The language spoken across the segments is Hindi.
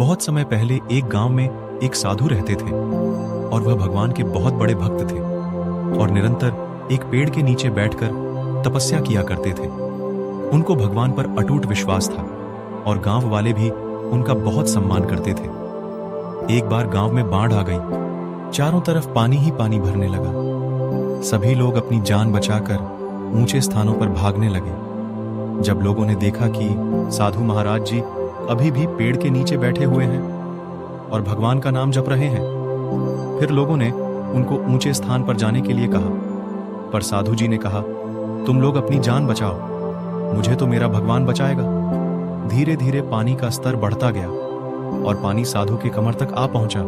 बहुत समय पहले एक गांव में एक साधु रहते थे और वह भगवान के बहुत बड़े भक्त थे और निरंतर एक पेड़ के नीचे बैठकर तपस्या किया करते थे। उनको भगवान पर अटूट विश्वास था और गांव वाले भी उनका बहुत सम्मान करते थे। एक बार गांव में बाढ़ आ गई, चारों तरफ पानी ही पानी भरने लगा। सभी लोग अपनी जान बचाकर ऊंचे स्थानों पर भागने लगे। जब लोगों ने देखा कि साधु महाराज जी अभी भी पेड़ के नीचे बैठे हुए हैं और भगवान का नाम जप रहे हैं, फिर लोगों ने उनको ऊंचे स्थान पर जाने के लिए कहा। पर साधु जी ने कहा, तुम लोग अपनी जान बचाओ, मुझे तो मेरा भगवान बचाएगा। धीरे धीरे पानी का स्तर बढ़ता गया और पानी साधु के कमर तक आ पहुंचा।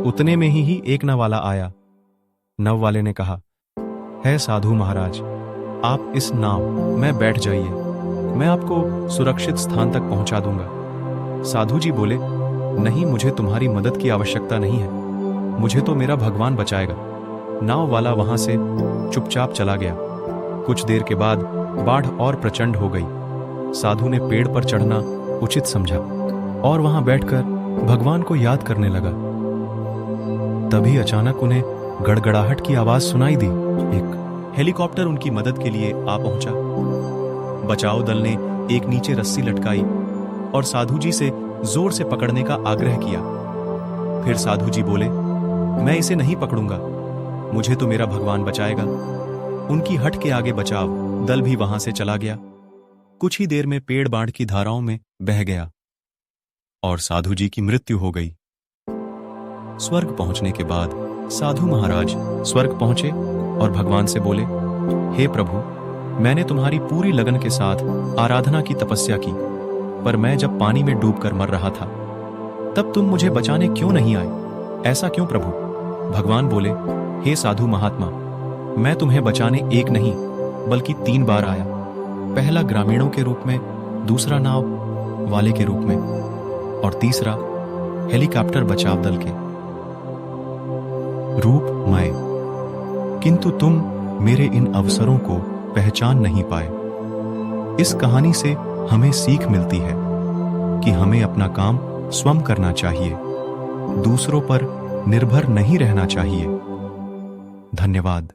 उतने में ही एक नाव वाला आया। नाव वाले ने कहा, है साधु महाराज, आप इस नाव में बैठ जाइए, मैं आपको सुरक्षित स्थान तक पहुंचा दूंगा। साधु जी बोले, नहीं, मुझे तुम्हारी मदद की आवश्यकता नहीं है, मुझे तो मेरा भगवान बचाएगा। नाव वाला वहां से चुपचाप चला गया। कुछ देर के बाद बाढ़ और प्रचंड हो गई। साधु ने पेड़ पर चढ़ना उचित समझा और वहां बैठकर भगवान को याद करने लगा। तभी अचानक उन्हें गड़गड़ाहट की आवाज सुनाई दी। एक हेलीकॉप्टर उनकी मदद के लिए आ पहुंचा। बचाव दल ने एक नीचे रस्सी लटकाई और साधु जी से जोर से पकड़ने का आग्रह किया। फिर साधु जी बोले, मैं इसे नहीं पकड़ूंगा, मुझे तो मेरा भगवान बचाएगा। उनकी हट के आगे बचाव दल भी वहां से चला गया। कुछ ही देर में पेड़ बाढ़ की धाराओं में बह गया और साधु जी की मृत्यु हो गई। स्वर्ग पहुंचने के बाद साधु महाराज स्वर्ग पहुंचे और भगवान से बोले, हे प्रभु, मैंने तुम्हारी पूरी लगन के साथ आराधना की तपस्या की, पर मैं जब पानी में डूबकर मर रहा था तब तुम मुझे बचाने क्यों नहीं आए? ऐसा क्यों प्रभु? भगवान बोले, हे साधु महात्मा, मैं तुम्हें बचाने एक नहीं बल्कि 3 बार आया। पहला ग्रामीणों के रूप में, दूसरा नाव वाले के रूप में और तीसरा हेलीकॉप्टर बचाव दल के रूप में। किंतु तुम मेरे इन अवसरों को पहचान नहीं पाए। इस कहानी से हमें सीख मिलती है कि हमें अपना काम स्वयं करना चाहिए, दूसरों पर निर्भर नहीं रहना चाहिए। धन्यवाद।